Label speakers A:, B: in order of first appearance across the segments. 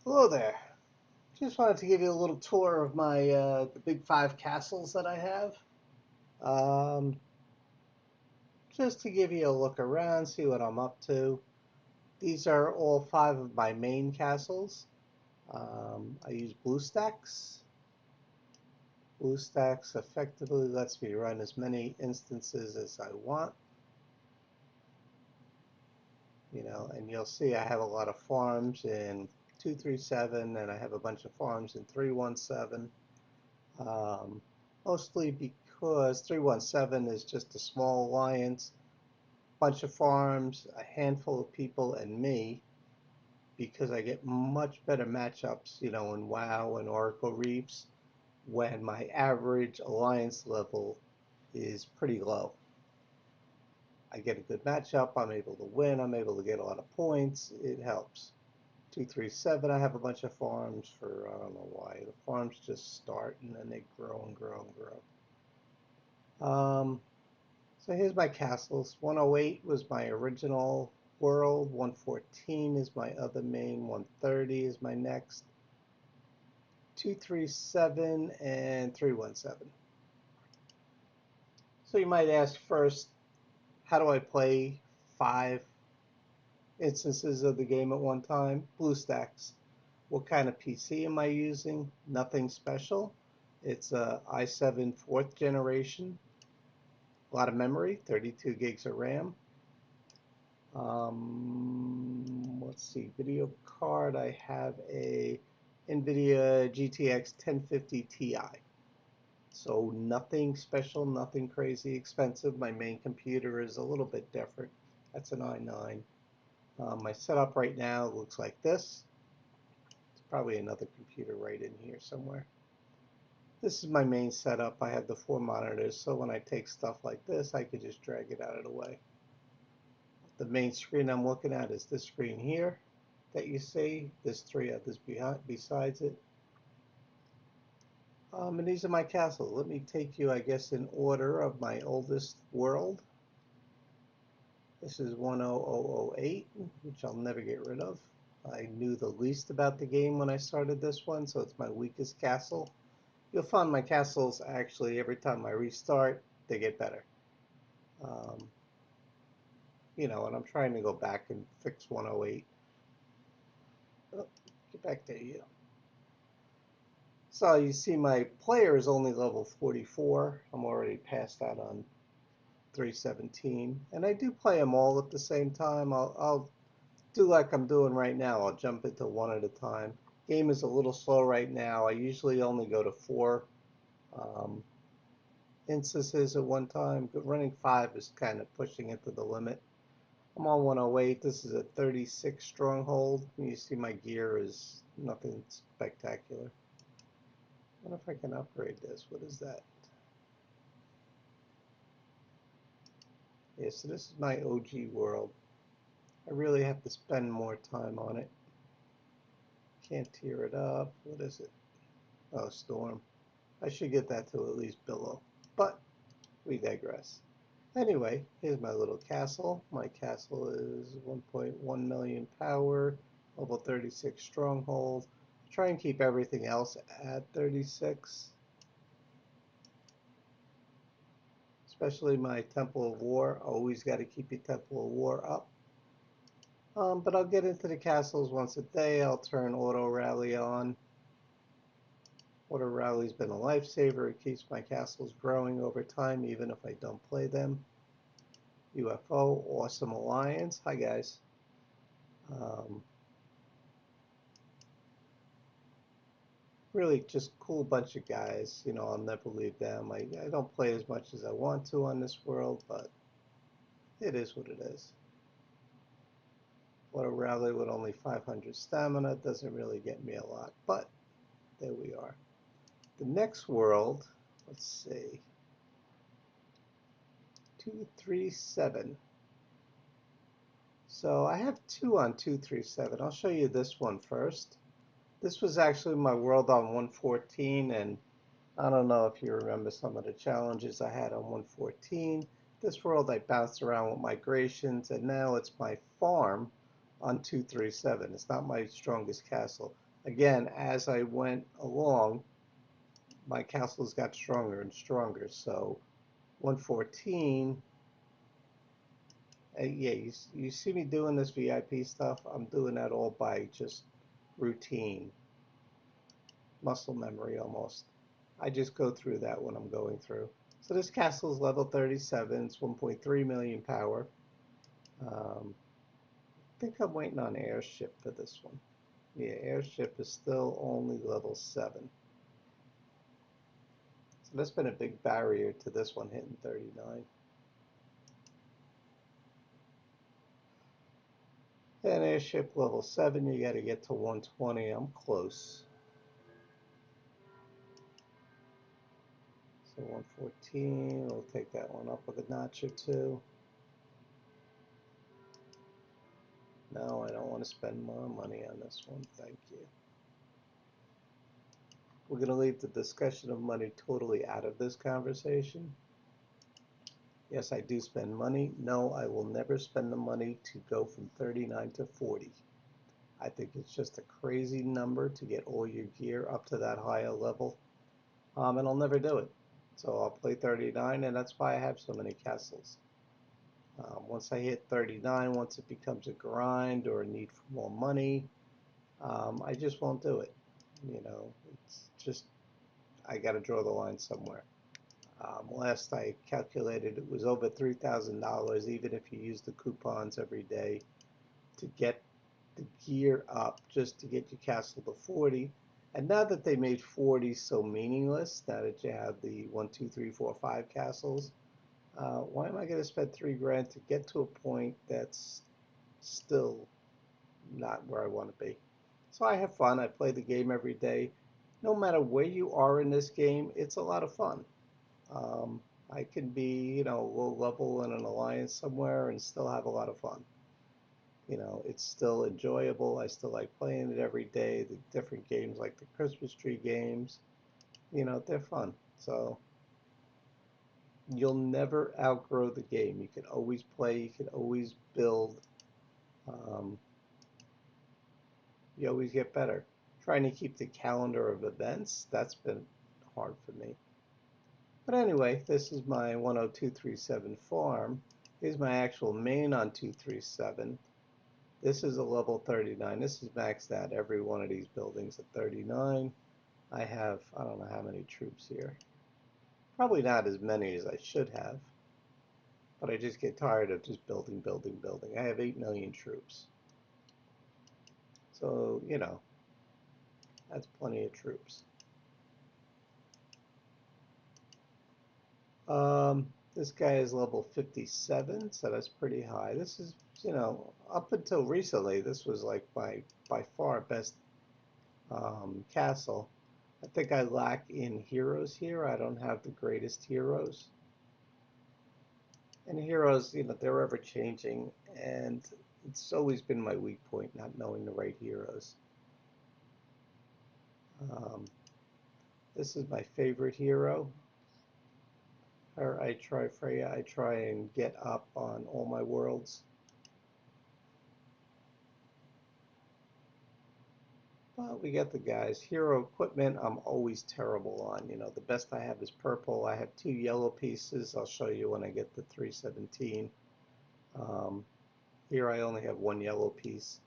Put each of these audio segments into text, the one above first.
A: Hello there. Just wanted to give you a little tour of my the big five castles that I have. Um, just to give you a look around, see what I'm up to. These are all five of my main castles. I use BlueStacks. BlueStacks effectively lets me run as many instances as I want. And you'll see I have a lot of farms in 237, and I have a bunch of farms in 317. Um, Mostly because 317 is just a small alliance, bunch of farms, a handful of people, and me, because I get much better matchups, in WoW and Oracle Reefs when my average alliance level is pretty low. I get a good matchup, I'm able to win, I'm able to get a lot of points, it helps. 237, I have a bunch of farms for, I don't know why. The farms just start and then they grow and grow and grow. So here's my castles. 108 was my original world. 114 is my other main. 130 is my next. 237 and 317. So you might ask first, how do I play five instances of the game at one time? BlueStacks. What kind of PC am I using? Nothing special. It's a i7 fourth generation. A lot of memory, 32 gigs of RAM. Let's see, video card. I have a NVIDIA GTX 1050 Ti. So nothing special, nothing crazy expensive. My main computer is a little bit different. That's an i9. My setup right now looks like this. It's probably another computer right in here somewhere. This is my main setup. I have the four monitors, so when I take stuff like this, I could just drag it out of the way. The main screen I'm looking at is this screen here that you see. There's three others besides it. And these are my castles. Let me take you, I guess, in order of my oldest world. This is 10008, which I'll never get rid of. I knew the least about the game when I started this one, so it's my weakest castle. You'll find my castles actually every time I restart, they get better. Um, and I'm trying to go back and fix 108. Oh, get back there, you. So you see my player is only level 44. I'm already past that on 317. And I do play them all at the same time. I'll do like I'm doing right now. I'll jump into one at a time. Game is a little slow right now. I usually only go to four um, instances at one time. But running five is kind of pushing it to the limit. I'm on 108. This is a 36 stronghold. You see my gear is nothing spectacular. I wonder if I can upgrade this. What is that? Yeah, so this is my OG world. I really have to spend more time on it. Can't tear it up. What is it? Oh, storm. I should get that to at least below. But we digress. Anyway, here's my little castle. My castle is 1.1 million power, level 36 stronghold. Try and keep everything else at 36, especially my Temple of War. Always got to keep your Temple of War up. But I'll get into the castles once a day. I'll turn Auto Rally on. Auto Rally's been a lifesaver. It keeps my castles growing over time, even if I don't play them. UFO, Awesome Alliance. Hi, guys. Um, really just cool bunch of guys. I'll never leave them. I don't play as much as I want to on this world, but it is what it is. Auto Rally with only 500 stamina doesn't really get me a lot, but there we are. The next world, let's see, 237. So I have two on 237. I'll show you this one first. This was actually my world on 114, and I don't know if you remember some of the challenges I had on 114. This world I bounced around with migrations, and now it's my farm on 237. It's not my strongest castle. Again, as I went along, my castles got stronger and stronger. So 114, yeah, you see me doing this VIP stuff. I'm doing that all by just routine, muscle memory almost. I just go through that when I'm going through. So this castle is level 37. It's 1.3 million power. I think I'm waiting on airship for this one. Yeah, airship is still only level 7. So that's been a big barrier to this one hitting 39. And airship level 7, you got to get to 120. I'm close. So 114, we'll take that one up with a notch or two. No, I don't want to spend more money on this one. Thank you. We're going to leave the discussion of money totally out of this conversation. Yes, I do spend money. No, I will never spend the money to go from 39 to 40. I think it's just a crazy number to get all your gear up to that higher level. And I'll never do it. So I'll play 39, and that's why I have so many castles. Once I hit 39, once it becomes a grind or a need for more money, I just won't do it. You know, it's just, I got to draw the line somewhere. Last I calculated, it was over $3,000, even if you use the coupons every day, to get the gear up just to get your castle to 40. And now that they made 40 so meaningless, now that you have the 1, 2, 3, 4, 5 castles, why am I going to spend $3 grand to get to a point that's still not where I want to be? So I have fun. I play the game every day. No matter where you are in this game, it's a lot of fun. Um, I can be, low level in an alliance somewhere and still have a lot of fun. It's still enjoyable. I still like playing it every day. The different games like the Christmas tree games, they're fun. So you'll never outgrow the game. You can always play, you can always build. Um, you always get better. Trying to keep the calendar of events, that's been hard for me. But anyway, this is my 10237 farm. Here's my actual main on 237. This is a level 39. This is maxed out. Every one of these buildings at 39. I have, I don't know how many troops here. Probably not as many as I should have. But I just get tired of just building, building, building. I have 8 million troops. So, that's plenty of troops. This guy is level 57, so that's pretty high. This is, up until recently, this was like my by far best castle. I think I lack in heroes here. I don't have the greatest heroes. And heroes, they're ever changing, and it's always been my weak point, not knowing the right heroes. Um, this is my favorite hero. Her, I try Freya. I try and get up on all my worlds. But we get the guys. Hero equipment, I'm always terrible on. The best I have is purple. I have 2 yellow pieces. I'll show you when I get the 317. Um, Here I only have 1 yellow piece.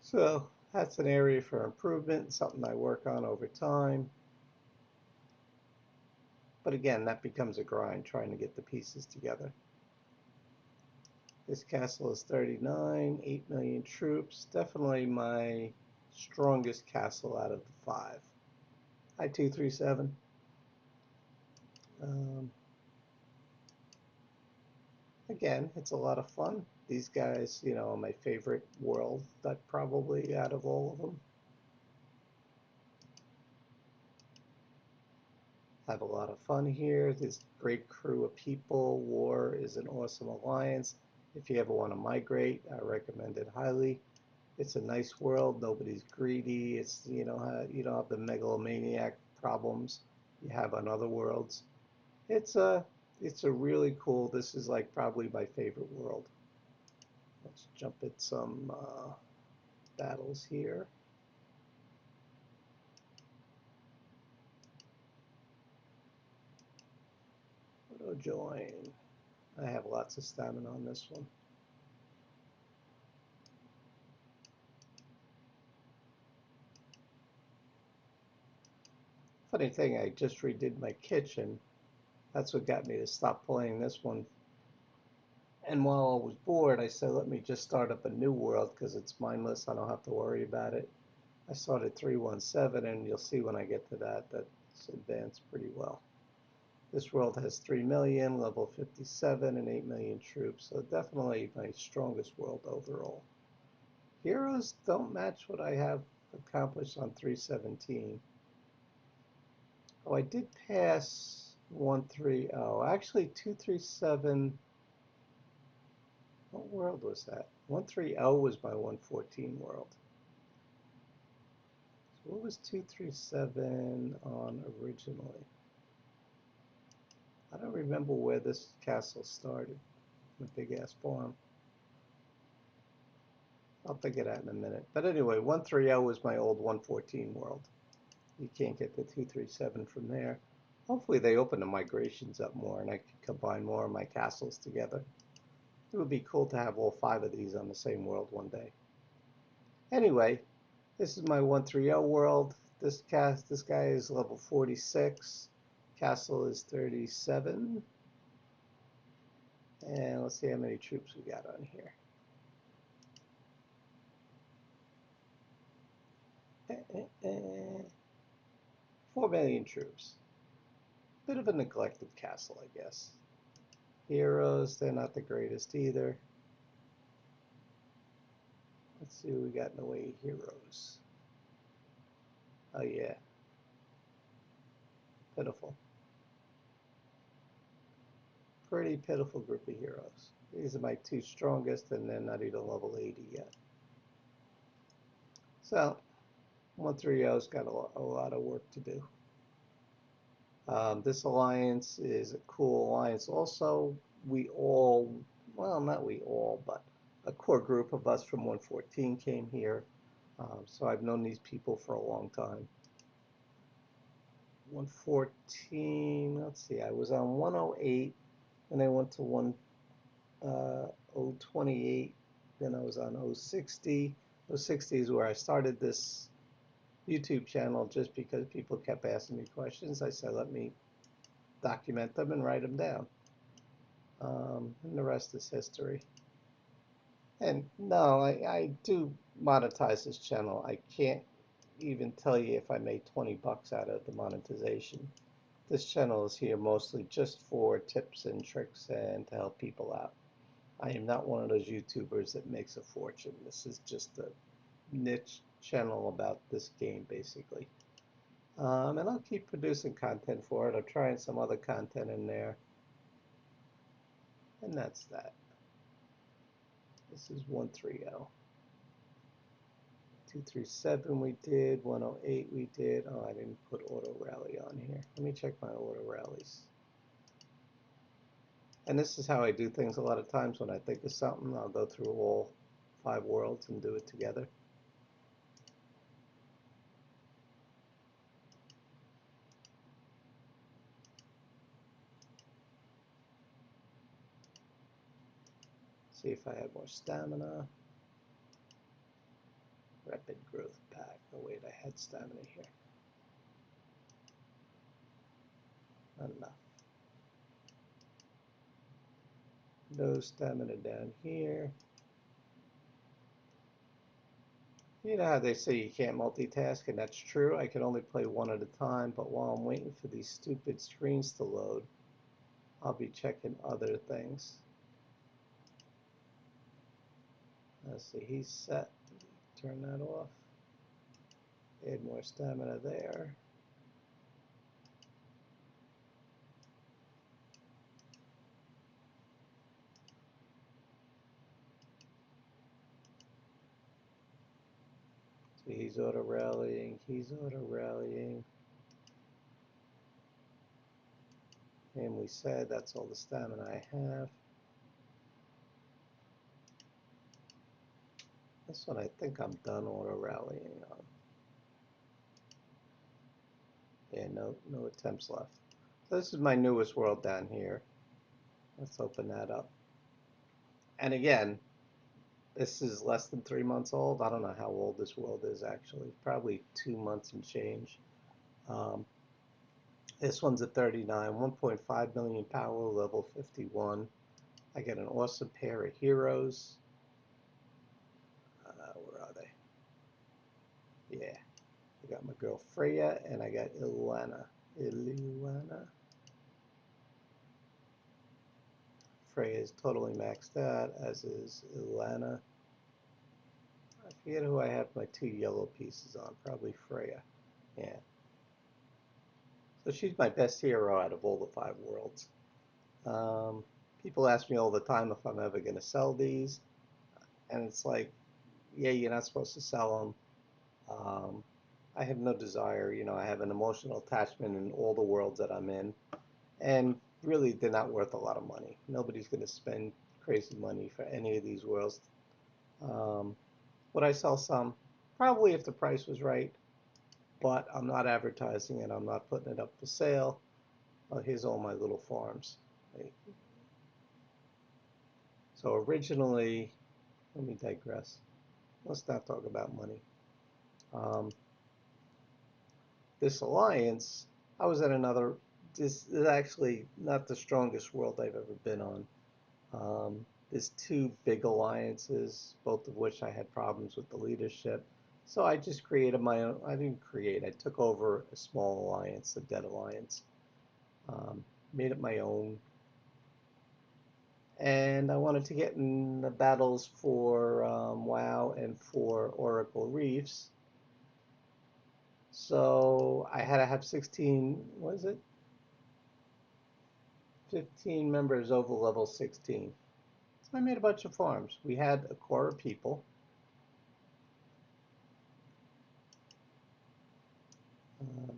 A: So that's an area for improvement, something I work on over time. But again, that becomes a grind trying to get the pieces together. This castle is 39, 8 million troops. Definitely my strongest castle out of the 5. Hi, 237. Um, Again, it's a lot of fun. These guys, are my favorite world, that probably out of all of them. Have a lot of fun here. This great crew of people. War is an awesome alliance. If you ever want to migrate, I recommend it highly. It's a nice world. Nobody's greedy. It's you don't have the megalomaniac problems you have on other worlds. It's a really cool. This is like probably my favorite world. Let's jump at some battles here. Auto join. I have lots of stamina on this one. Funny thing, I just redid my kitchen. That's what got me to stop playing this one. And while I was bored, I said, let me just start up a new world because it's mindless. I don't have to worry about it. I started 317, and you'll see when I get to that, that's advanced pretty well. This world has 3 million, level 57, and 8 million troops, so definitely my strongest world overall. Heroes don't match what I have accomplished on 317. Oh, I did pass 130. Actually 237. What world was that? 130 was my 114 world. So what was 237 on originally? I don't remember where this castle started. A big ass farm. I'll think of that in a minute. But anyway, 130 was my old 114 world. You can't get the 237 from there. Hopefully they open the migrations up more and I can combine more of my castles together. It would be cool to have all 5 of these on the same world one day. Anyway, this is my 130 world. This guy is level 46. Castle is 37. And let's see how many troops we got on here. 4 million troops. Bit of a neglected castle, I guess. Heroes, they're not the greatest either. Let's see what we got in the way of heroes. Oh yeah, pitiful. Pretty pitiful group of heroes. These are my 2 strongest and they're not even level 80 yet. So, 130's got a lot of work to do. This alliance is a cool alliance. Also, we all, well, not we all, but a core group of us from 114 came here. So I've known these people for a long time. 114, let's see, I was on 108, and I went to 028, then I was on 060. 060 is where I started this YouTube channel just because people kept asking me questions. I said, let me document them and write them down. And the rest is history. And no, I do monetize this channel. I can't even tell you if I made 20 bucks out of the monetization. This channel is here mostly just for tips and tricks and to help people out. I am not one of those YouTubers that makes a fortune. This is just a niche channel about this game, basically. And I'll keep producing content for it. I'm trying some other content in there. And that's that. This is 130. 237 we did, 108 we did. Oh, I didn't put auto rally on here. Let me check my auto rallies. And this is how I do things a lot of times. When I think of something, I'll go through all 5 worlds and do it together. See if I have more stamina. Rapid growth pack. Oh wait, I had stamina here. Not enough. No stamina down here. You know how they say you can't multitask, and that's true. I can only play one at a time, but while I'm waiting for these stupid screens to load, I'll be checking other things. Let's see, he's set. Turn that off. Add more stamina there. See, he's auto rallying. He's auto rallying. And we said that's all the stamina I have. This one I think I'm done auto rallying on. Yeah, no attempts left. So this is my newest world down here. Let's open that up. And again, this is less than 3 months old. I don't know how old this world is actually. Probably 2 months and change. Um, this one's a 39, 1.5 million power, level 51. I get an awesome pair of heroes. Where are they? Yeah, I got my girl Freya and I got Ilana. Freya is totally maxed out, as is Ilana. I forget who I have my two yellow pieces on. Probably Freya. Yeah. So she's my best hero out of all the 5 worlds. Um, People ask me all the time if I'm ever going to sell these. And it's like, yeah, you're not supposed to sell them. I have no desire. I have an emotional attachment in all the worlds that I'm in. And really, they're not worth a lot of money. Nobody's going to spend crazy money for any of these worlds. Um, would I sell some? Probably if the price was right, but I'm not advertising it. I'm not putting it up for sale. Oh, here's all my little farms. So originally, let me digress. Let's not talk about money. Um, this alliance, I was at another. This is actually not the strongest world I've ever been on. There's two big alliances, both of which I had problems with the leadership. So I just created my own. I didn't create. I took over a small alliance, the Dead Alliance. Um, Made it my own, and I wanted to get in the battles for WoW and for Oracle Reefs. So I had to have 16, was it? 15 members over level 16. So I made a bunch of farms. We had a core of people.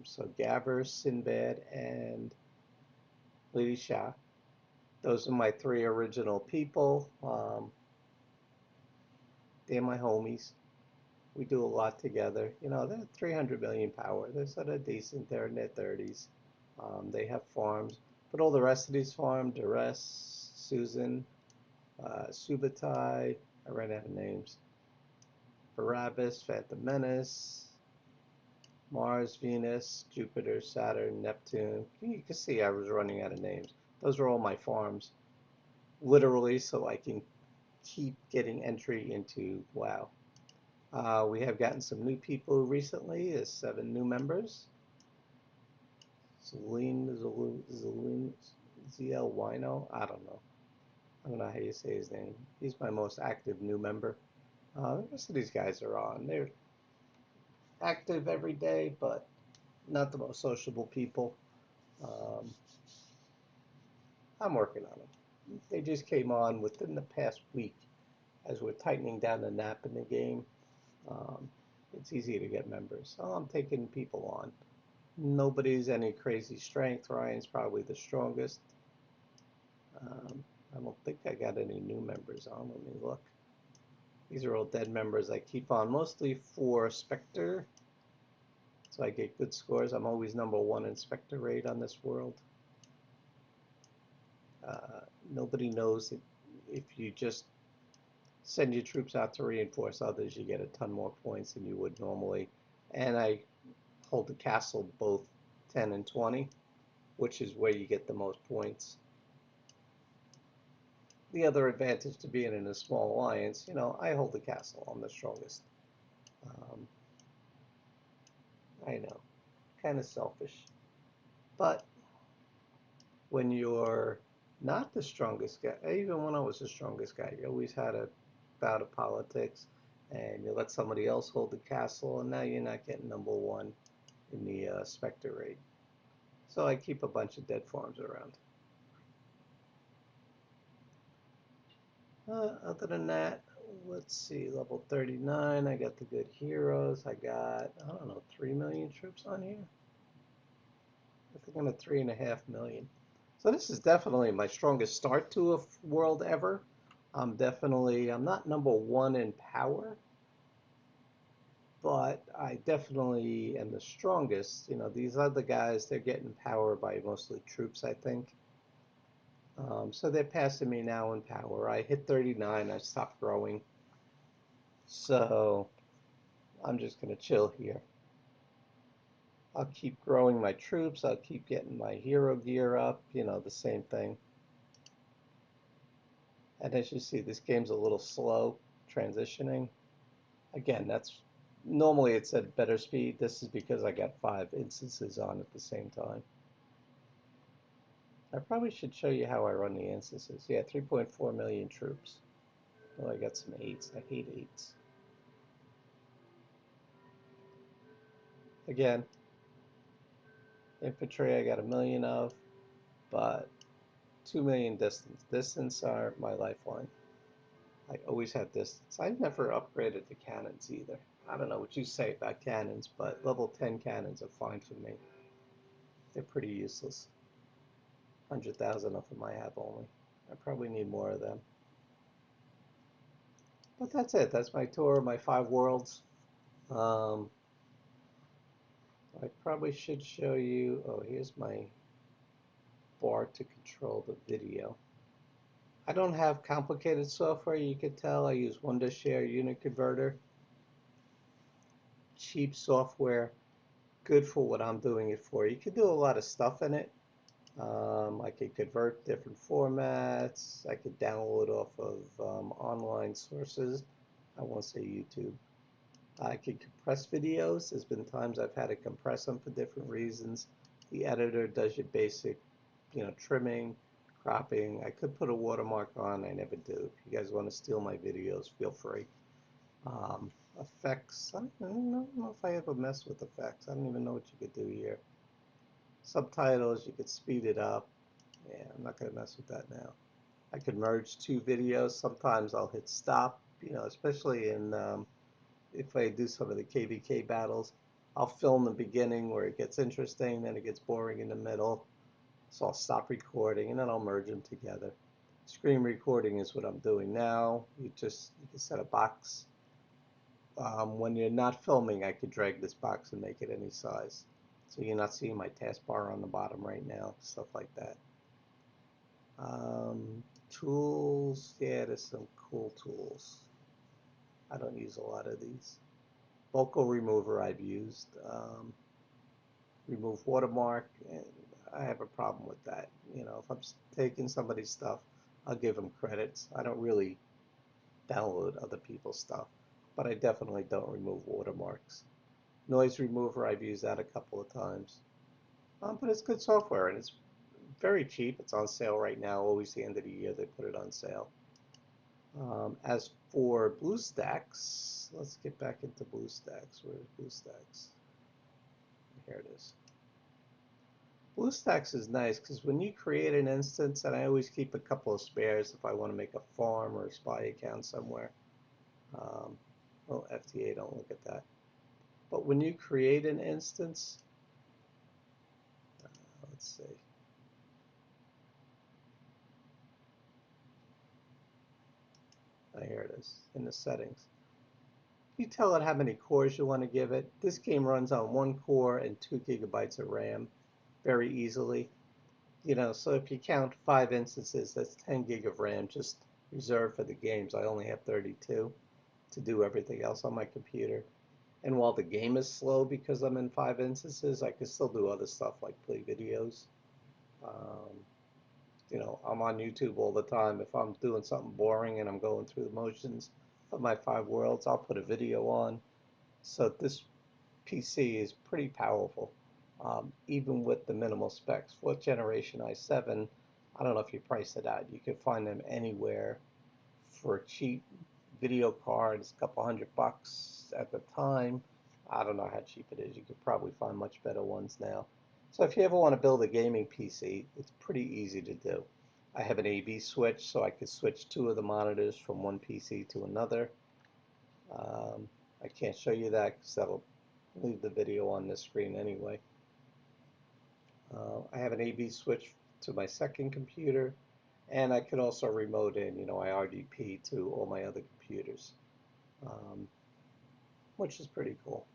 A: So Gabber, Sinbad, and Lady Shah. Those are my 3 original people. They're my homies. We do a lot together. They're 300 million power. They're sort of decent. They're in their 30s. They have farms. But all the rest of these farms, Duress, Susan, Subutai, I ran out of names. Barabbas, Phantom Menace, Mars, Venus, Jupiter, Saturn, Neptune. You can see I was running out of names. Those are all my farms, literally, so I can keep getting entry into WoW. We have gotten some new people recently. There's 7 new members. Zeline, ZL Wino. I don't know. I don't know how you say his name. He's my most active new member. The rest of these guys are on. They're active every day, but not the most sociable people. Um, I'm working on them. They just came on within the past week as we're tightening down the nap in the game. Um, it's easy to get members. So I'm taking people on. Nobody's any crazy strength. Ryan's probably the strongest. I don't think I got any new members on. Let me look. These are all dead members I keep on, mostly for Spectre, so I get good scores. I'm always #1 in Spectre rate on this world. Nobody knows that if you just send your troops out to reinforce others, you get a ton more points than you would normally. And I hold the castle both 10 and 20, which is where you get the most points. The other advantage to being in a small alliance, I hold the castle. I'm the strongest. Um, I know, kind of selfish. But when you're not the strongest guy, even when I was the strongest guy, you always had a bout of politics, and you let somebody else hold the castle, and now you're not getting #1 in the Spectre raid. So I keep a bunch of dead farms around. Other than that, let's see, level 39, I got the good heroes. I got, I don't know, 3 million troops on here. I think I'm at 3.5 million. So this is definitely my strongest start to a world ever. I'm not #1 in power, but I definitely am the strongest. You know, these other guys, they're getting power by mostly troops, I think. So they're passing me now in power. I hit 39, I stopped growing. So I'm just going to chill here. I'll keep growing my troops. I'll keep getting my hero gear up. You know, the same thing. And as you see, this game's a little slow transitioning. Again, that's normally it's at better speed. This is because I got 5 instances on at the same time. I probably should show you how I run the instances. Yeah, 3.4 million troops. Oh, I got some eights. I hate eights. Again, infantry I got a million of, but 2 million distance. Distance are my lifeline. I always had distance. I've never upgraded the cannons either. I don't know what you say about cannons, but level 10 cannons are fine for me. They're pretty useless. 100,000 of them I have only. I probably need more of them. But that's it. That's my tour of my 5 worlds. Um, I probably should show you. Oh, here's my bar to control the video. I don't have complicated software. You can tell I use Wondershare Unit Converter. Cheap software, good for what I'm doing it for. You can do a lot of stuff in it. I could convert different formats. I could download off of online sources. I won't say YouTube. I could compress videos. There's been times I've had to compress them for different reasons. The editor does your basic, trimming, cropping. I could put a watermark on. I never do. If you guys want to steal my videos, feel free. Um, Effects. I don't know if I ever mess with effects. I don't even know what you could do here. Subtitles, you could speed it up. Yeah, I'm not going to mess with that now. I could merge 2 videos. Sometimes I'll hit stop, especially if I do some of the KVK battles. I'll film the beginning where it gets interesting, then it gets boring in the middle. So I'll stop recording and then I'll merge them together. Screen recording is what I'm doing now. You can set a box. When you're not filming, I could drag this box and make it any size. So you're not seeing my taskbar on the bottom right now, stuff like that. Tools, yeah, there's some cool tools. I don't use a lot of these. Vocal remover I've used. Remove watermark, and I have a problem with that. If I'm taking somebody's stuff, I'll give them credits. I don't really download other people's stuff, but I definitely don't remove watermarks. Noise remover, I've used that a couple of times. But it's good software and it's very cheap. It's on sale right now. Always the end of the year they put it on sale. As for BlueStacks, let's get back into BlueStacks. Where's BlueStacks? Here it is. BlueStacks is nice because when you create an instance, and I always keep a couple of spares if I want to make a farm or a spy account somewhere. Um, well, FTA, don't look at that. But when you create an instance, let's see. Here it is in the settings. You tell it how many cores you want to give it. This game runs on 1 core and 2 GB of RAM very easily. So if you count 5 instances, that's 10 gig of RAM just reserved for the games. I only have 32 to do everything else on my computer. And while the game is slow because I'm in 5 instances, I can still do other stuff like play videos. Um, I'm on YouTube all the time. If I'm doing something boring and I'm going through the motions of my 5 worlds, I'll put a video on. So this PC is pretty powerful, even with the minimal specs. 4th generation i7, I don't know if you price it out. You can find them anywhere for cheap. Video cards, a couple $100 at the time. I don't know how cheap it is. You could probably find much better ones now. So if you ever want to build a gaming PC, it's pretty easy to do. I have an AV switch, so I could switch 2 of the monitors from one PC to another. I can't show you that because that'll leave the video on this screen anyway. I have an AV switch to my second computer, and I could also remote in, I RDP to all my other computers. Um, which is pretty cool.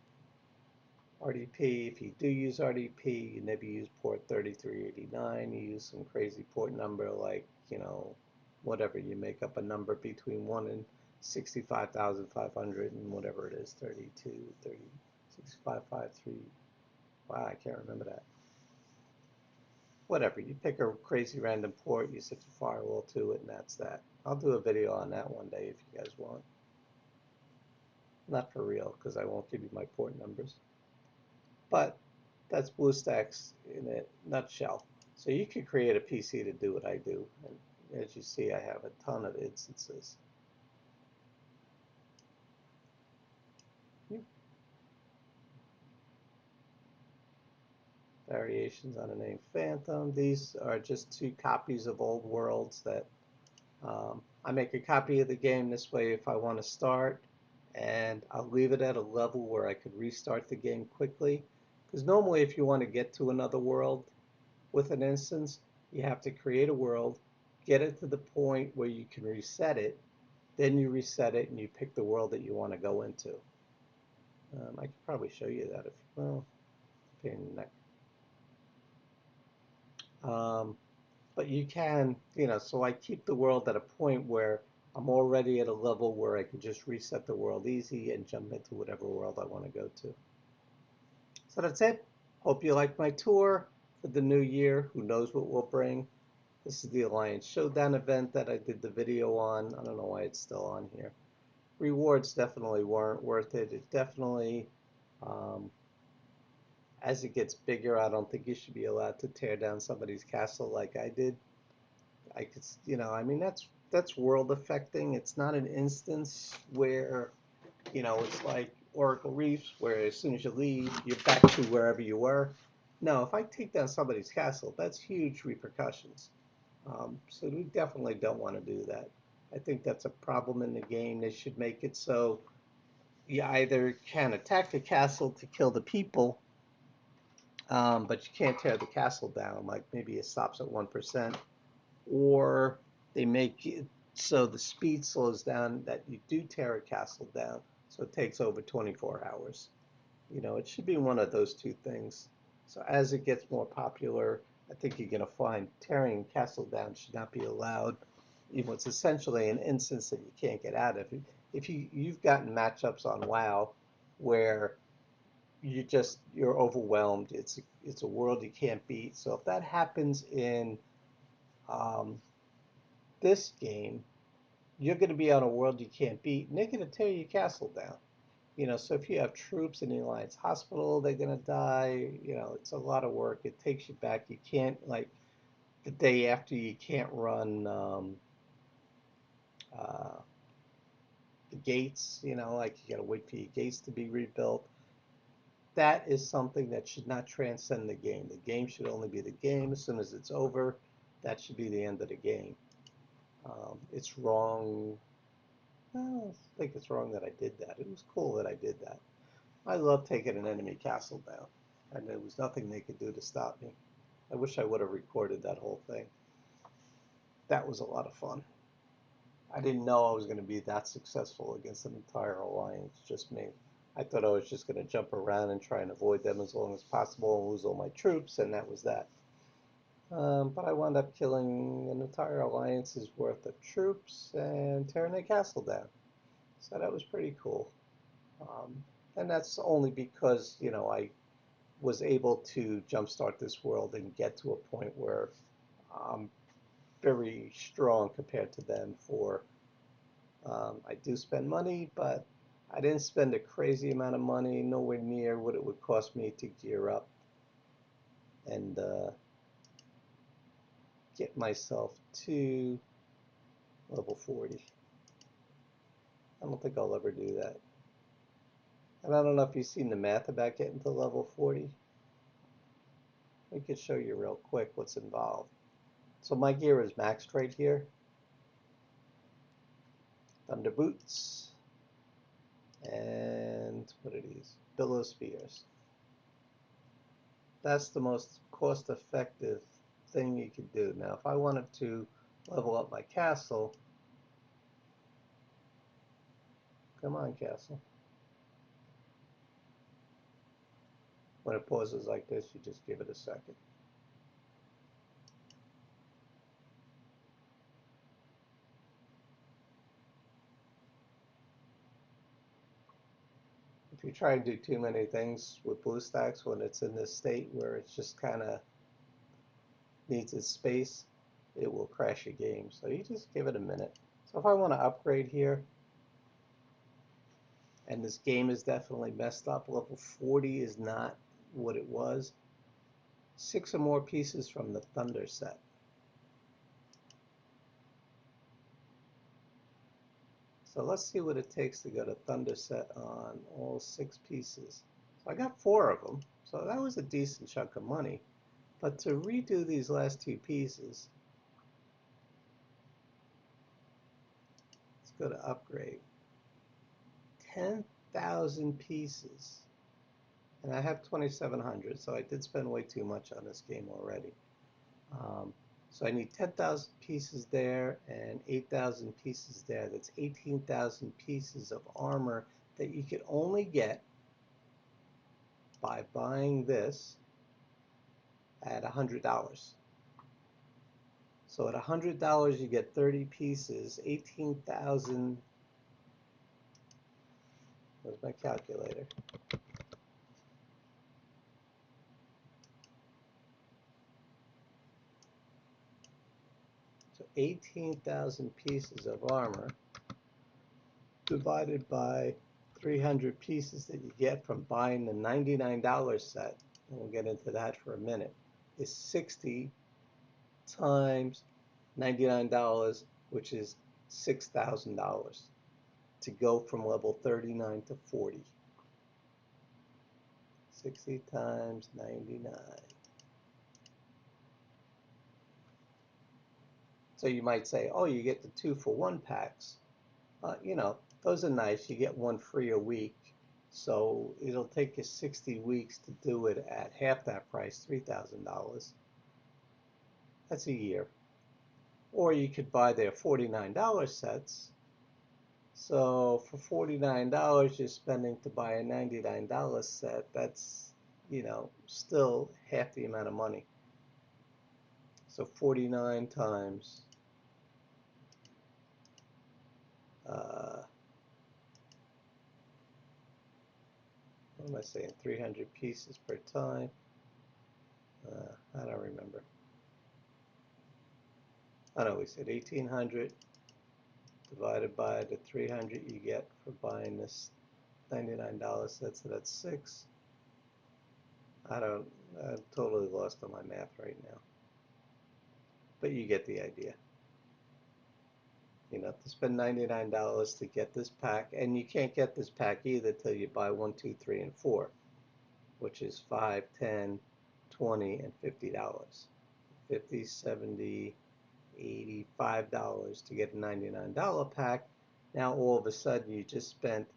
A: RDP, if you do use RDP, you maybe use port 3389, you use some crazy port number like, whatever, you make up a number between 1 and 65,500 and whatever it is, 32, 30, 6553. Wow, I can't remember that. Whatever, you pick a crazy random port, you set your firewall to it, and that's that. I'll do a video on that one day if you guys want. Not for real, because I won't give you my port numbers. But that's BlueStacks in a nutshell. So you could create a PC to do what I do. And as you see, I have a ton of instances. Variations on the name Phantom. These are just two copies of old worlds that I make a copy of the game this way if I want to start, and I'll leave it at a level where I could restart the game quickly. Because normally if you want to get to another world with an instance, you have to create a world, get it to the point where you can reset it, then you reset it and you pick the world that you want to go into. I could probably show you that if, well, pain in the neck. But you can, so I keep the world at a point where I'm already at a level where I could just reset the world easy and jump into whatever world I want to go to. So that's it. Hope you like my tour for the new year. Who knows what we'll bring. This is the Alliance Showdown event that I did the video on. I don't know why it's still on here. Rewards definitely weren't worth it. It definitely, as it gets bigger, I don't think you should be allowed to tear down somebody's castle like I did. I could, I mean, that's world affecting. It's not an instance where, it's like Oracle Reefs, where as soon as you leave, you're back to wherever you were. No, if I take down somebody's castle, that's huge repercussions. So we definitely don't want to do that. I think that's a problem in the game. They should make it so you either can attack the castle to kill the people, but you can't tear the castle down. Like maybe it stops at 1%, or they make it so the speed slows down that you do tear a castle down, so it takes over 24 hours. It should be one of those two things. So as it gets more popular, I think you're going to find tearing castle down should not be allowed. It's essentially an instance that you can't get out of. If you've gotten matchups on WoW where you're overwhelmed. It's a world you can't beat. So if that happens in um, this game, you're going to be on a world you can't beat, and they're going to tear your castle down. So if you have troops in the Alliance hospital, they're going to die. It's a lot of work. It takes you back. You can't, like, the day after, you can't run uh, the gates, like you got to wait for your gates to be rebuilt. That is something that should not transcend the game. The game should only be the game. As soon as it's over, that should be the end of the game. It's wrong. I don't think it's wrong that I did that. It was cool that I did that. I love taking an enemy castle down, and there was nothing they could do to stop me. I wish I would have recorded that whole thing. That was a lot of fun. I didn't know I was going to be that successful against an entire alliance, just me. I thought I was just going to jump around and try and avoid them as long as possible and lose all my troops, and that was that. But I wound up killing an entire alliance's worth of troops and tearing their castle down. So that was pretty cool. And that's only because, I was able to jumpstart this world and get to a point where I'm very strong compared to them for, I do spend money, but I didn't spend a crazy amount of money, nowhere near what it would cost me to gear up and get myself to level 40. I don't think I'll ever do that. And I don't know if you've seen the math about getting to level 40. We could show you real quick what's involved. So my gear is maxed right here. Thunder boots. And what are these? Billow spears. That's the most cost-effective thing you could do. Now, if I wanted to level up my castle, come on, castle. When it pauses like this, you just give it a second. If you try and do too many things with BlueStacks when it's in this state where it's just kind of needs its space, it will crash your game. So you just give it a minute. So if I want to upgrade here, and this game is definitely messed up, level 40 is not what it was. 6 or more pieces from the Thunder set. So let's see what it takes to go to Thunder set on all 6 pieces. So I got 4 of them, so that was a decent chunk of money. But to redo these last 2 pieces, let's go to upgrade. 10,000 pieces. And I have 2,700, so I did spend way too much on this game already. So I need 10,000 pieces there and 8,000 pieces there. That's 18,000 pieces of armor that you could only get by buying this at $100. So at $100 you get 30 pieces, 18,000. Where's my calculator? So 18,000 pieces of armor divided by 300 pieces that you get from buying the $99 set, and we'll get into that for a minute, is 60 times $99, which is $6,000 to go from level 39 to 40. 60 times 99. So you might say, oh, you get the 2-for-1 packs. You know, those are nice. You get one free a week. So it'll take you 60 weeks to do it at half that price, $3,000. That's a year. Or you could buy their $49 sets. So for $49 you're spending to buy a $99 set. That's, you know, still half the amount of money. So 49 times uh, what am I saying? 300 pieces per time. I don't remember. I know we said 1,800 divided by the 300 you get for buying this $99 set, so that's 6. I'm totally lost on my math right now. But you get the idea. You know, to spend $99 to get this pack, and you can't get this pack either till you buy 1, 2, 3, and 4, which is 5, 10, 20, and $50. 50, 70, $85 to get a $99 pack. Now all of a sudden you just spent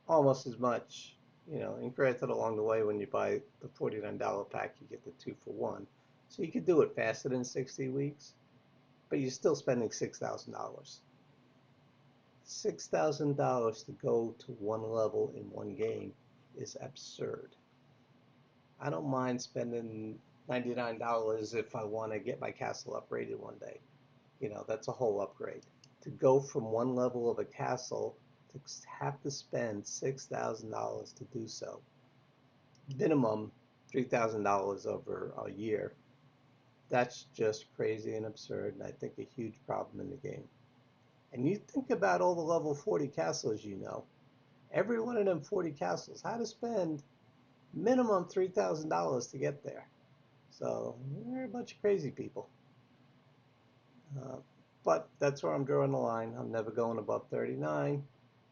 A: almost as much, you know, and granted along the way when you buy the $49 pack you get the 2-for-1. So you could do it faster than 60 weeks, but you're still spending $6,000. $6,000 to go to one level in one game is absurd. I don't mind spending $99 if I want to get my castle upgraded one day. You know, that's a whole upgrade. To go from one level of a castle to have to spend $6,000 to do so, minimum $3,000 over a year, that's just crazy and absurd, and I think a huge problem in the game. And you think about all the level 40 castles you know. Every one of them 40 castles had to spend minimum $3,000 to get there. So they're a bunch of crazy people. Uh, but that's where I'm drawing the line. I'm never going above 39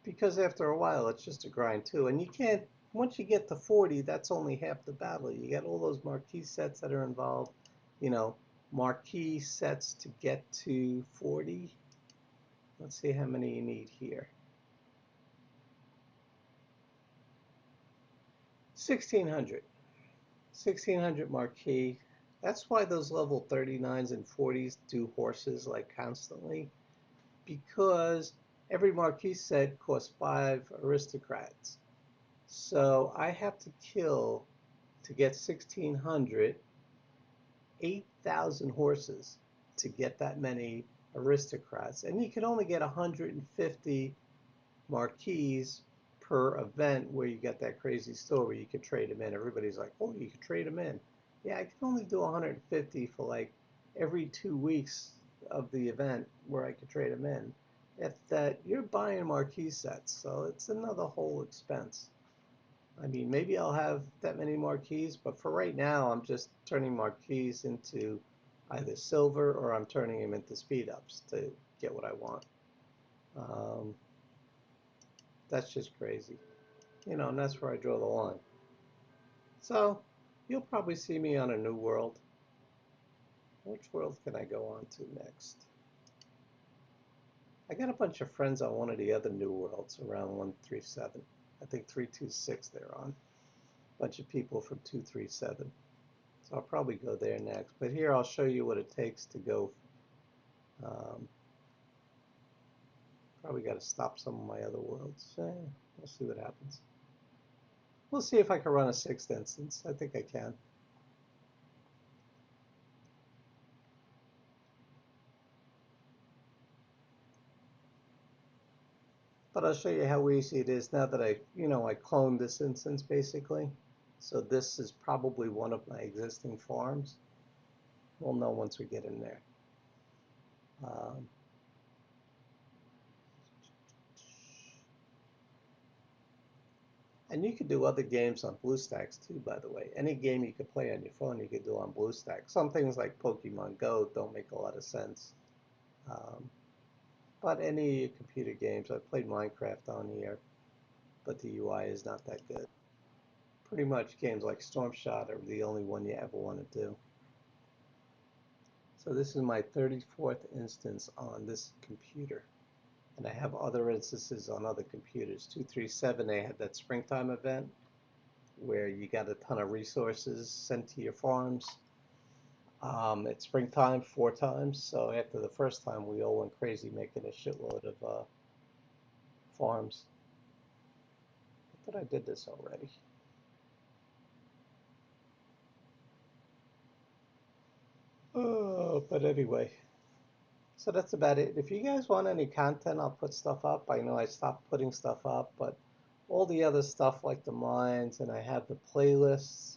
A: because after a while it's just a grind too. And you can't, once you get to 40, that's only half the battle. You get all those marquee sets that are involved, you know, marquee sets to get to 40. Let's see how many you need here. 1,600. 1,600 marquee. That's why those level 39s and 40s do horses like constantly, because every marquee set costs 5 aristocrats. So I have to kill to get 1,600, 8,000 horses to get that many aristocrats. And you can only get 150 marquees per event where you get that crazy store where you can trade them in. Everybody's like, oh, you can trade them in. Yeah, I can only do 150 for like every 2 weeks of the event where I could trade them in. If that you're buying marquee sets, so it's another whole expense. I mean, maybe I'll have that many marquees, but for right now, I'm just turning marquees into either silver or I'm turning them into speed ups to get what I want. Um, that's just crazy, and that's where I draw the line. So you'll probably see me on a new world. Which world can I go on to next? I got a bunch of friends on one of the other new worlds around 137. I think 326 they're on. A bunch of people from 237. So I'll probably go there next. But here I'll show you what it takes to go. Um, Probably got to stop some of my other worlds. We'll see what happens. We'll see if I can run a sixth instance. I think I can. But I'll show you how easy it is now that I cloned this instance basically. So this is probably one of my existing farms. We'll know once we get in there. Um, and you could do other games on BlueStacks too, by the way. Any game you could play on your phone, you could do on BlueStacks. Some things like Pokemon Go don't make a lot of sense. Um, but any computer games, I've played Minecraft on here, but the UI is not that good. Pretty much games like stormshot are the only one you ever want to do. So this is my 34th instance on this computer. And I have other instances on other computers. 237, they had that springtime event where you got a ton of resources sent to your farms. It's springtime 4 times, so after the first time, we all went crazy making a shitload of farms. I thought I did this already. Oh, but anyway, so that's about it. If you guys want any content, I'll put stuff up. I know I stopped putting stuff up, but all the other stuff like the mines, and I have the playlists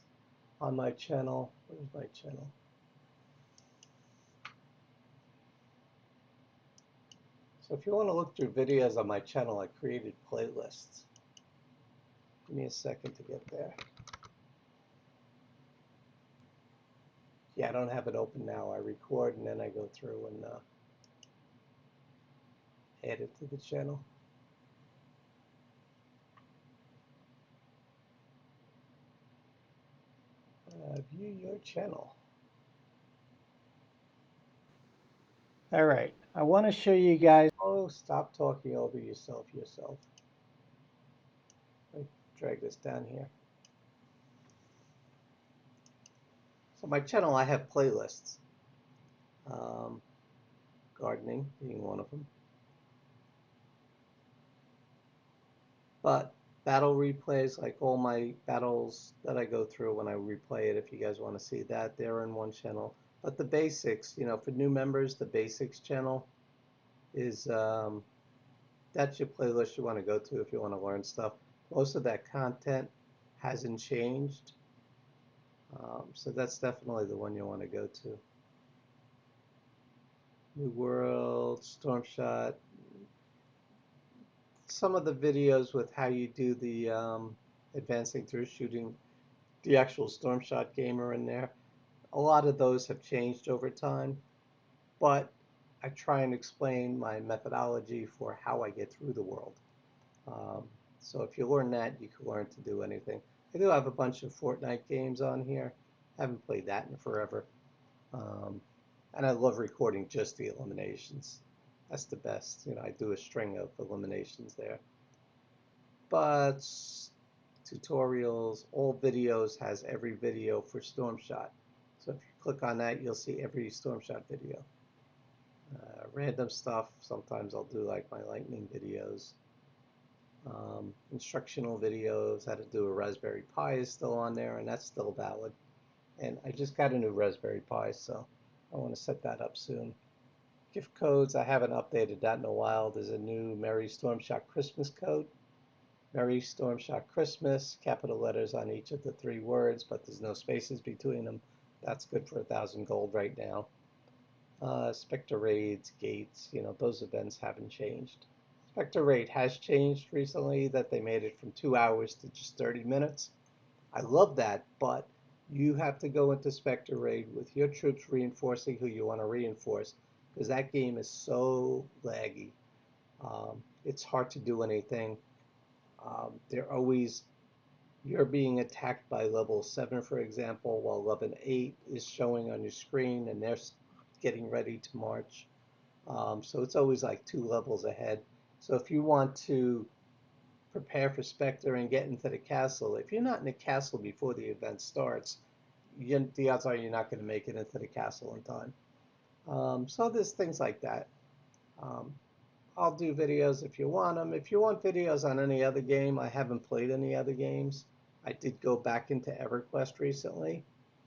A: on my channel. Where's my channel? So if you want to look through videos on my channel, I created playlists. Give me a second to get there. Yeah, I don't have it open now. I record and then I go through and add it to the channel. View your channel. All right, I want to show you guys. Oh, stop talking over yourself. Let me drag this down here. So my channel, I have playlists. Um, Gardening being one of them. But battle replays, like all my battles that I go through when I replay it, if you guys want to see that, they're in one channel. But the basics, for new members, the basics channel is that's your playlist you want to go to if you want to learn stuff. Most of that content hasn't changed. So that's definitely the one you want to go to. New World, Stormshot. Some of the videos with how you do the advancing through shooting the actual Stormshot game are in there. A lot of those have changed over time, but I try and explain my methodology for how I get through the world. Um, so if you learn that, you can learn to do anything. I do have a bunch of Fortnite games on here. Haven't played that in forever. Um, and I love recording just the eliminations. That's the best. I do a string of eliminations there. But tutorials, all videos has every video for Stormshot. So if you click on that, you'll see every Stormshot video. Random stuff. Sometimes I'll do like my lightning videos. Instructional videos, how to do a Raspberry Pi is still on there, and that's still valid. And I just got a new Raspberry Pi, so I want to set that up soon. Gift codes, I haven't updated that in a while. There's a new Merry Stormshot Christmas code. Merry Stormshot Christmas, capital letters on each of the three words, but there's no spaces between them. That's good for 1,000 gold right now. Spectre raids, gates, those events haven't changed. Spectre raid has changed recently, that they made it from 2 hours to just 30 minutes. I love that, but you have to go into Spectre raid with your troops reinforcing who you want to reinforce, because that game is so laggy. It's hard to do anything. They're always You're being attacked by level 7, for example, while level 8 is showing on your screen and they're getting ready to march. So it's always like 2 levels ahead. So if you want to prepare for Spectre and get into the castle, if you're not in the castle before the event starts, the odds are you're not going to make it into the castle in time. So there's things like that. Um, I'll do videos if you want them. If you want videos on any other game, I haven't played any other games. I did go back into EverQuest recently.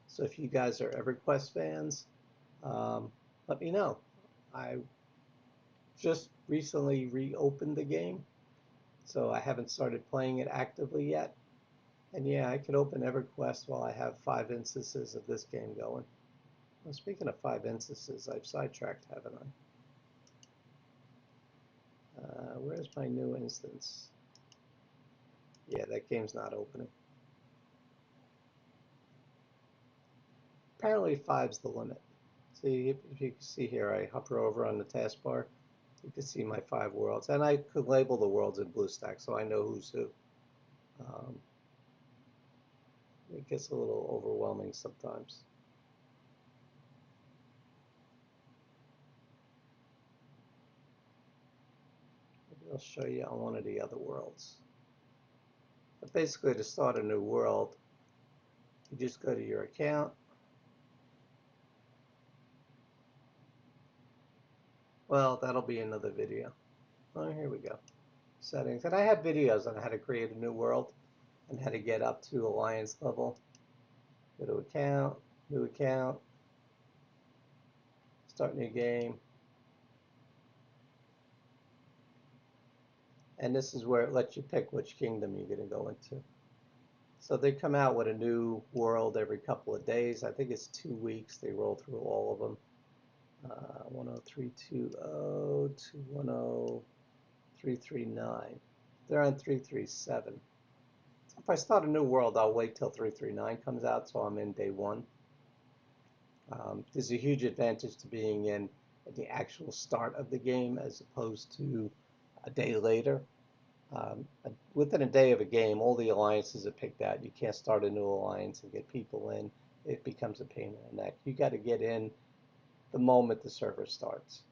A: So if you guys are EverQuest fans, um, let me know. I just recently reopened the game, so I haven't started playing it actively yet. And yeah, I could open EverQuest while I have 5 instances of this game going. Well, speaking of 5 instances, I've sidetracked, haven't I? Where's my new instance? Yeah, that game's not opening. Apparently five's the limit. See, if you can see here, I hover over on the taskbar. You can see my 5 worlds. And I could label the worlds in BlueStack so I know who's who. Um, it gets a little overwhelming sometimes. Maybe I'll show you on one of the other worlds. But basically, to start a new world, you just go to your account. Well, that'll be another video. Oh, here we go. Settings. And I have videos on how to create a new world and how to get up to alliance level. Go to account, new account, start new game. And this is where it lets you pick which kingdom you're going to go into. So they come out with a new world every couple of days. I think it's 2 weeks. They roll through all of them. 10320 to 10339. They're on 337. If I start a new world, I'll wait till 339 comes out, so I'm in day one. There's a huge advantage to being in at the actual start of the game as opposed to a day later. Within a day of a game, all the alliances are picked out. You can't start a new alliance and get people in. It becomes a pain in the neck. You got to get in the moment the server starts.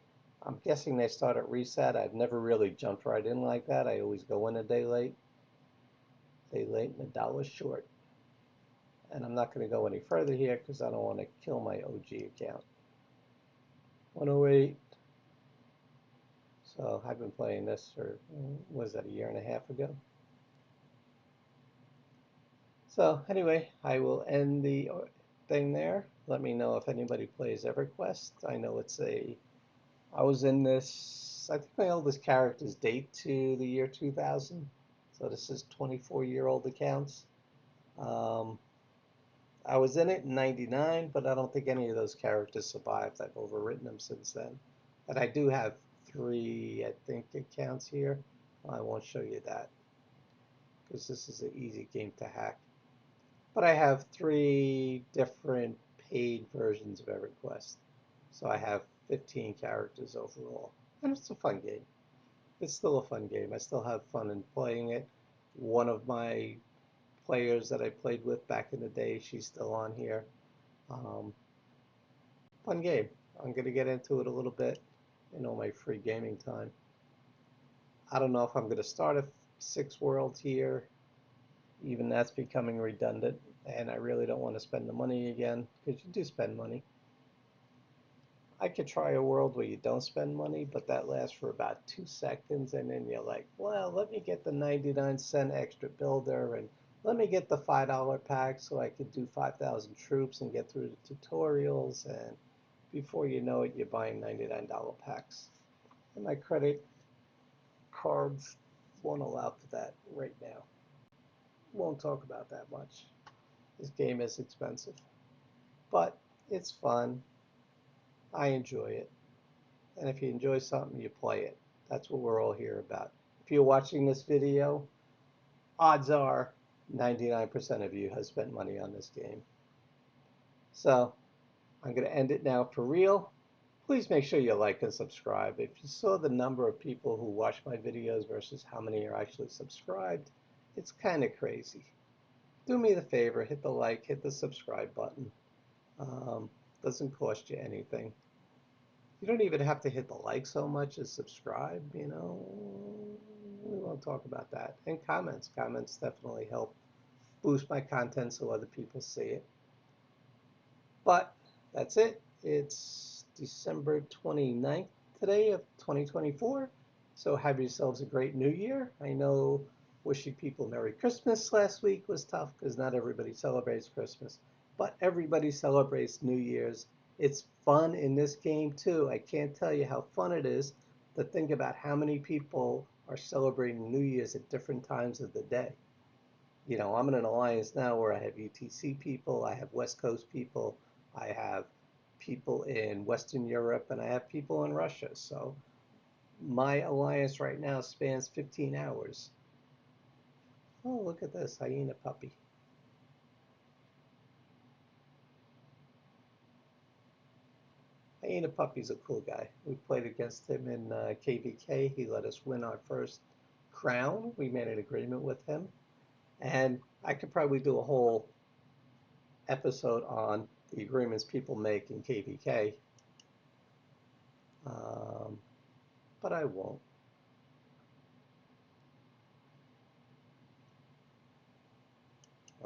A: I'm guessing they start at reset. I've never really jumped right in like that. I always go in a day late and $1 short. And I'm not going to go any further here because I don't want to kill my OG account. 108. So I've been playing this for, was that, a year and a half ago? So anyway, I will end the thing there. Let me know if anybody plays EverQuest. I know I was in this, I think my oldest characters date to the year 2000. So this is 24-year-old accounts. Um, I was in it in 99, but I don't think any of those characters survived. I've overwritten them since then. And I do have 3, I think, accounts here. I won't show you that because this is an easy game to hack. But I have 3 different paid versions of EverQuest. So I have 15 characters overall. And it's a fun game. It's still a fun game. I still have fun in playing it. One of my players that I played with back in the day, she's still on here. Um, Fun game. I'm going to get into it a little bit in all my free gaming time. I don't know if I'm going to start a 6 world here. Even that's becoming redundant, and I really don't want to spend the money again because you do spend money. I could try a world where you don't spend money, but that lasts for about 2 seconds, and then you're like, well, let me get the 99-cent extra builder, and let me get the $5 pack so I could do 5,000 troops and get through the tutorials, and before you know it, you're buying $99 packs. And my credit cards won't allow for that right now. Won't talk about that much. This game is expensive, but it's fun. I enjoy it. And if you enjoy something, you play it. That's what we're all here about. If you're watching this video, odds are 99% of you has spent money on this game. So I'm going to end it now for real. Please make sure you like and subscribe. If you saw the number of people who watch my videos versus how many are actually subscribed, it's kind of crazy. Do me the favor, hit the like, hit the subscribe button. Doesn't cost you anything. You don't even have to hit the like so much as subscribe, you know. We won't talk about that. And comments. Comments definitely help boost my content so other people see it. But that's it. It's December 29th today of 2024. So have yourselves a great new year. I know wishing people Merry Christmas last week was tough because not everybody celebrates Christmas, but everybody celebrates New Year's. It's fun in this game too. I can't tell you how fun it is to think about how many people are celebrating New Year's at different times of the day. You know, I'm in an alliance now where I have UTC people, I have West Coast people, I have people in Western Europe, and I have people in Russia. So my alliance right now spans 15 hours. Oh, look at this hyena puppy. Hyena puppy's a cool guy. We played against him in KVK. He let us win our first crown. We made an agreement with him. And I could probably do a whole episode on the agreements people make in KVK. But I won't.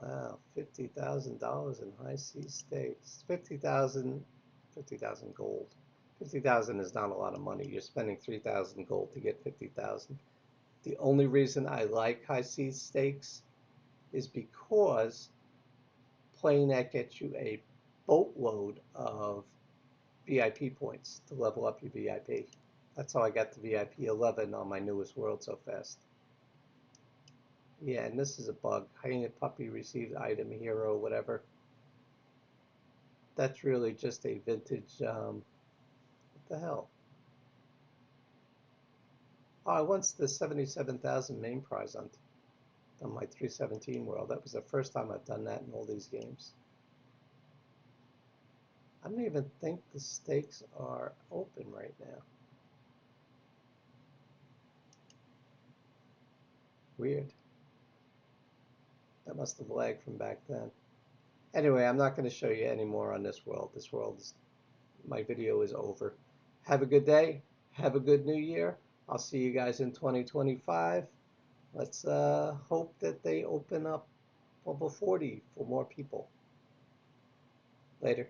A: Wow, $50,000 in high C stakes. 50,000 gold. 50,000 is not a lot of money. You're spending 3,000 gold to get 50,000. The only reason I like high C stakes is because playing that gets you a boatload of VIP points to level up your VIP. That's how I got to VIP 11 on my newest world so fast. Yeah, and this is a bug. Hyena puppy received item hero, whatever. That's really just a vintage, what the hell? Oh, I won the 77,000 main prize on my 317 world. That was the first time I've done that in all these games. I don't even think the stakes are open right now. Weird. That must have lagged from back then. Anyway, I'm not going to show you any more on this world. This world is, my video is over. Have a good day. Have a good new year. I'll see you guys in 2025. Let's hope that they open up level 40 for more people. Later.